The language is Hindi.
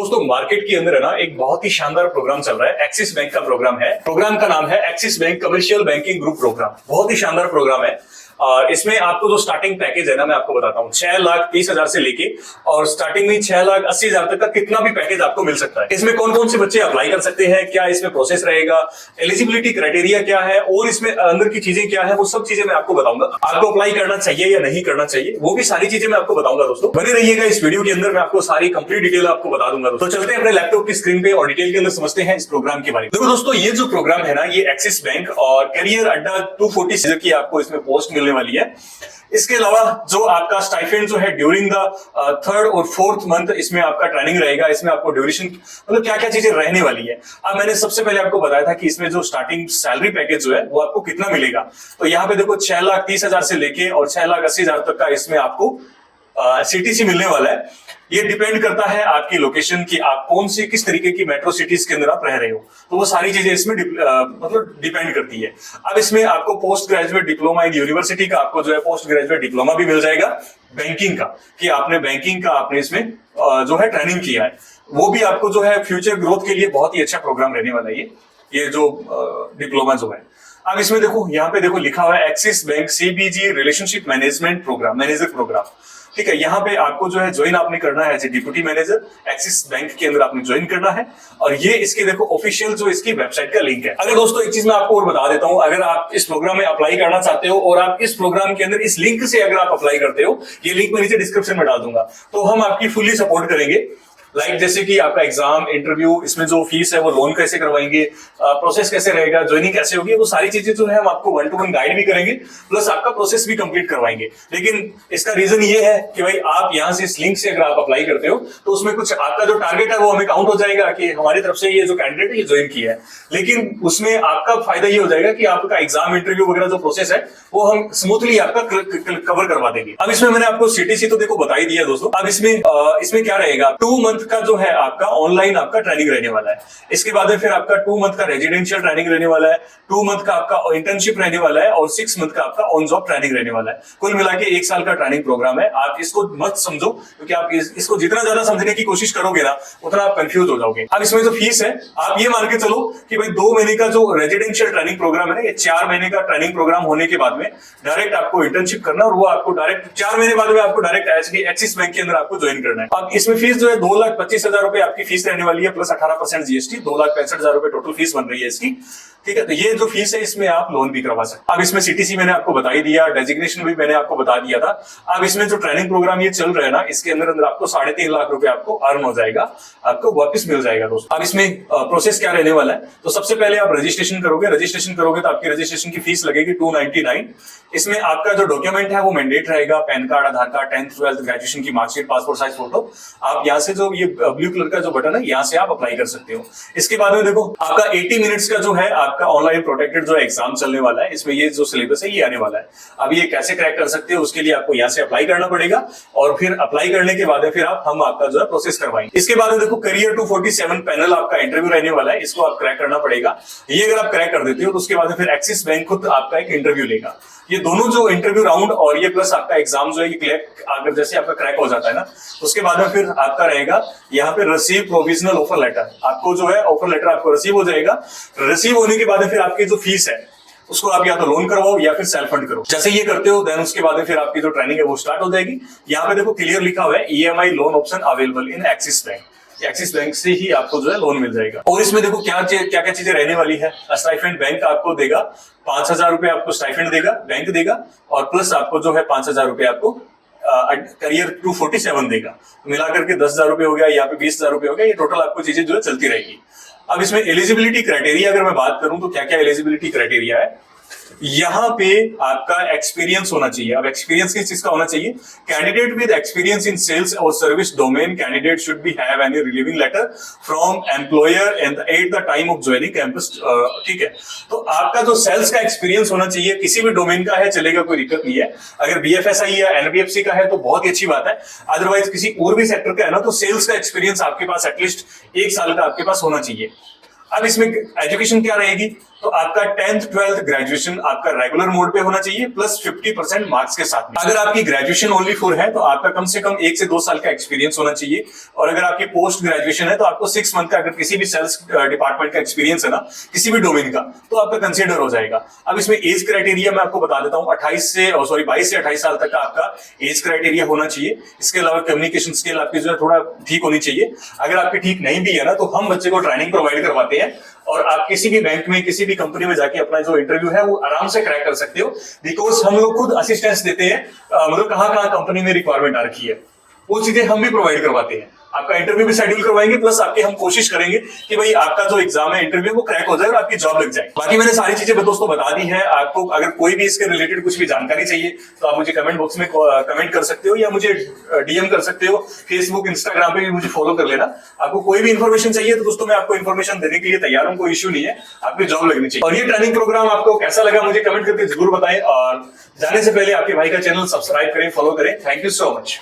दोस्तों मार्केट के अंदर है ना एक बहुत ही शानदार प्रोग्राम चल रहा है। एक्सिस बैंक का प्रोग्राम है। प्रोग्राम का नाम है Axis Bank commercial banking group programme. बहुत ही शानदार प्रोग्राम है। और इसमें आपको जो स्टार्टिंग पैकेज है ना, मैं आपको बताता हूँ 6,30,000 से लेके और स्टार्टिंग में 6,80,000 तक का कितना भी पैकेज आपको मिल सकता है। इसमें कौन कौन से बच्चे अप्लाई कर सकते हैं, क्या इसमें प्रोसेस रहेगा, एलिजिबिलिटी क्राइटेरिया क्या है और इसमें अंदर की चीजें क्या है, वो सब चीजें मैं आपको बताऊंगा। आपको अप्लाई करना चाहिए या नहीं करना चाहिए, वो भी सारी चीजें मैं आपको बताऊंगा। दोस्तों बने रहिएगा इस वीडियो के अंदर, मैं आपको सारी कंप्लीट डिटेल आपको बता दूंगा। तो चलते हैं अपने लैपटॉप की स्क्रीन पे और डिटेल के अंदर समझते हैं इस प्रोग्राम के बारे में। देखो दोस्तों, ये जो प्रोग्राम है ना, ये एक्सिस बैंक और करियर अड्डा 240 की आपको इसमें पोस्ट मिलने वाली है। इसके अलावा जो आपका स्टाइपेंड जो है ड्यूरिंग द 3rd और 4th मंथ, इसमें आपका ट्रेनिंग रहेगा। इसमें आपको ड्यूरेशन मतलब क्या क्या चीजें रहने वाली है। अब मैंने सबसे पहले आपको बताया था कि इसमें जो स्टार्टिंग सैलरी पैकेज जो है वो आपको कितना मिलेगा। तो यहाँ पे देखो 6,30,000 से लेके और 6,80,000 तक का इसमें आपको सीटीसी मिलने वाला है। ये डिपेंड करता है आपकी लोकेशन की, आप कौन सी किस तरीके की मेट्रो सिटीज के अंदर आप रह रहे हो, तो वो सारी चीजें इसमें मतलब डिपेंड करती है। अब इसमें आपको post graduate diploma in university का आपको जो है पोस्ट ग्रेजुएट डिप्लोमा भी मिल जाएगा बैंकिंग का, कि आपने बैंकिंग का आपने इसमें जो है ट्रेनिंग किया है। वो भी आपको जो है फ्यूचर ग्रोथ के लिए बहुत ही अच्छा प्रोग्राम रहने वाला है ये जो डिप्लोमा जो है। अब इसमें देखो, यहाँ पे देखो लिखा हुआ है Axis Bank CBG relationship management programme, manager programme. ठीक है, यहाँ पे आपको जो है ज्वाइन आपने करना है as a deputy manager Axis Bank के अंदर आपने ज्वाइन करना है। और ये इसके देखो ऑफिशियल जो इसकी वेबसाइट का लिंक है। अगर दोस्तों एक चीज मैं आपको और बता देता हूँ, अगर आप इस प्रोग्राम में अप्लाई करना चाहते हो और आप इस प्रोग्राम के अंदर इस लिंक से अगर आप अप्लाई करते हो, ये लिंक मैं नीचे डिस्क्रिप्शन में डाल दूंगा, तो हम आपकी फुल्ली सपोर्ट करेंगे। लाइक जैसे कि आपका एग्जाम, इंटरव्यू, इसमें जो फीस है वो लोन कैसे करवाएंगे, प्रोसेस कैसे रहेगा, ज्वाइनिंग कैसे होगी, वो सारी चीजें जो है हम आपको 1-to-1 गाइड भी करेंगे, प्लस आपका प्रोसेस भी कंप्लीट करवाएंगे। लेकिन इसका रीजन ये है कि भाई आप यहाँ से इस लिंक से अगर आप अप्लाई करते हो तो उसमें कुछ आपका जो टारगेट है वो हमें काउंट हो जाएगा कि हमारी तरफ से ये जो कैंडिडेट है ये ज्वाइन किया है। लेकिन उसमें आपका फायदा ये हो जाएगा कि आपका एग्जाम, इंटरव्यू वगैरह जो प्रोसेस है वो हम स्मूथली आपका कवर करवा देंगे। अब इसमें मैंने आपको सीटीसी तो देखो बता ही दिया दोस्तों। अब इसमें क्या रहेगा, 2 मंथ का जो है आपका ऑनलाइन आपका ट्रेनिंग रहने वाला है। इसके बाद में फिर आपका 2 मंथ का रेजिडेंशियल ट्रेनिंग रहने वाला है, 2 मंथ का आपका इंटर्नशिप रहने वाला है और 6 मंथ का आपका ऑन जॉब ट्रेनिंग रहने वाला है। कुल मिला के 1 साल का ट्रेनिंग प्रोग्राम है। आप इसको मत समझो, क्योंकि आप इसको जितना ज्यादा समझने की कोशिश करोगे ना उतना आप कंफ्यूज हो जाओगे। अब इसमें जो फीस है, आप ये मान के चलो कि भाई 2 महीने का जो रेजिडेंशियल ट्रेनिंग प्रोग्राम है ना, ये 4 महीने का ट्रेनिंग प्रोग्राम होने के बाद में डायरेक्ट आपको इंटर्नशिप करना और वो आपको डायरेक्ट 4 महीने बाद में आपको डायरेक्ट एक्सिस बैंक के अंदर आपको ज्वाइन करना है। अब इसमें फीस जो है 2,25,000 रुपए आपकी फीस रहने वाली है, प्लस 18% जीएसटी, 2,65,000 रुपए टोटल फीस बन रही है इसकी। ठीक है, तो ये जो फीस है इसमें आप लोन भी करवा सकते। अब इसमें सीटीसी मैंने आपको बता ही दिया, डेजिग्नेशन भी मैंने आपको बता दिया था। अब इसमें जो ट्रेनिंग प्रोग्राम ये चल रहा है ना, इसके अंदर आपको 3.5 लाख रुपए आपको अर्न हो जाएगा, आपको वापस मिल जाएगा दोस्तों। अब इसमें प्रोसेस क्या रहने वाला है, तो सबसे पहले आप रजिस्ट्रेशन करोगे तो आपकी रजिस्ट्रेशन की फीस लगेगी 299। इसमें आपका जो डॉक्यूमेंट है वो मैंडेट रहेगा, पैन कार्ड, आधार कार्ड, 10th 12th ग्रेजुएशन की मार्कशीट, पासपोर्ट साइज फोटो। आप यहाँ से जो ये ब्लू कलर का जो बटन है यहाँ से आप अप्लाई कर सकते हो। इसके बाद में देखो आपका 80 मिनट्स का जो है आपका ऑनलाइन प्रोटेक्टेड जो एग्जाम चलने वाला है, इसमें ये जो सिलेबस है ये आने वाला है। अब ये कैसे क्रैक कर सकते हो, उसके लिए आपको यहाँ से अप्लाई करना पड़ेगा और फिर अप्लाई करने के बाद फिर हम आपका जो है प्रोसेस करवाएंगे। इसके बाद में देखो करियर 247 पैनल आपका इंटरव्यू रहने वाला है, इसको आप क्रैक करना पड़ेगा। ये अगर आप क्रैक कर देते हो तो उसके बाद फिर एक्सिस बैंक खुद आपका एक इंटरव्यू लेगा। ये दोनों जो इंटरव्यू राउंड और ये प्लस आपका एग्जाम जो है ये क्लियर, अगर जैसे आपका क्रैक हो जाता है ना, उसके बाद में फिर आपका रहेगा यहाँ पे रिसीव प्रोविजनल ऑफर लेटर। आपको जो है ऑफर लेटर आपको रिसीव हो जाएगा। रिसीव होने के बाद फिर आपकी जो फीस है उसको आप या तो लोन करवाओ या फिर सेल्फ फंड करो। जैसे ये करते हो देन उसके बाद फिर आपकी जो ट्रेनिंग है वो स्टार्ट हो जाएगी। यहाँ पे देखो क्लियर लिखा हुआ है EMI loan option available in axis bank. Axis bank से ही आपको जो है लोन मिल जाएगा। और इसमें देखो क्या क्या चीजें रहने वाली है। स्टाइपेंड बैंक आपको देगा 5,000 रुपए, आपको स्टाइपेंड देगा, बैंक देगा, और प्लस आपको जो है 5,000 रुपए आपको करियर 247 देगा। मिलाकर के 10,000 रुपए हो गया, यहाँ पे 20,000 रुपए हो गया। ये टोटल आपको चीजें जो है चलती रहेगी। अब इसमें एलिजिबिलिटी क्राइटेरिया अगर मैं बात करूं तो क्या क्या एलिजिबिलिटी क्राइटेरिया है। यहाँ पे आपका एक्सपीरियंस होना चाहिए। अब एक्सपीरियंस किस चीज का होना चाहिए, candidate with experience in sales और service domain, candidate should be have any relieving letter from employer at the time of joining campus. ठीक है, तो आपका जो सेल्स का एक्सपीरियंस होना चाहिए, किसी भी डोमेन का है चलेगा, कोई दिक्कत नहीं है। अगर बीएफएसआई या एनबीएफसी का है तो बहुत ही अच्छी बात है। अदरवाइज किसी और भी सेक्टर का है ना, तो सेल्स का एक्सपीरियंस आपके पास एटलीस्ट 1 साल का आपके पास होना चाहिए। अब इसमें एजुकेशन क्या रहेगी, तो आपका 10th 12th ग्रेजुएशन आपका रेगुलर मोड पे होना चाहिए प्लस 50% मार्क्स के साथ में। अगर आपकी ग्रेजुएशन ओनली 4 है तो आपका कम से कम 1 से 2 साल का एक्सपीरियंस होना चाहिए, और अगर आपकी पोस्ट ग्रेजुएशन है तो आपको 6 मंथ का अगर किसी भी सेल्स डिपार्टमेंट का एक्सपीरियंस है ना, किसी भी डोमेन का, तो आपका कंसिडर हो जाएगा। अब इसमें एज क्राइटेरिया मैं आपको बता देता हूं, 22 से 28 साल तक का आपका एज क्राइटेरिया होना चाहिए। इसके अलावा कम्युनिकेशन स्किल आपकी जो है थोड़ा ठीक होनी चाहिए। अगर आपकी ठीक नहीं भी है ना, तो हम बच्चे को ट्रेनिंग प्रोवाइड करवाते हैं और आप किसी भी बैंक में किसी भी कंपनी में जाके अपना जो इंटरव्यू है वो आराम से क्रैक कर सकते हो, बिकॉज हम लोग खुद असिस्टेंस देते हैं। मतलब कहाँ कंपनी में रिक्वायरमेंट आ रखी है वो चीजें हम भी प्रोवाइड करवाते हैं। आपका इंटरव्यू भी शेड्यूल करवाएंगे, प्लस आपके हम कोशिश करेंगे कि भाई आपका जो एग्जाम है इंटरव्यू वो क्रैक हो जाए और आपकी जॉब लग जाए। बाकी मैंने सारी चीजें दोस्तों बता दी है। आपको अगर कोई भी इसके रिलेटेड कुछ भी जानकारी चाहिए तो आप मुझे कमेंट बॉक्स में कमेंट कर सकते हो या मुझे डीएम कर सकते हो। फेसबुक इंस्टाग्राम पे भी मुझे फॉलो कर लेना। आपको कोई भी इन्फॉर्मेशन चाहिए तो दोस्तों मैं आपको इन्फॉर्मेशन देने के लिए तैयार हूं, कोई इश्यू नहीं है, आपकी जॉब लगनी चाहिए। और ये ट्रेनिंग प्रोग्राम आपको कैसा लगा मुझे कमेंट करके जरूर बताएं, और जाने से पहले आपके भाई का चैनल सब्सक्राइब करें, फॉलो करें। Thank you so much.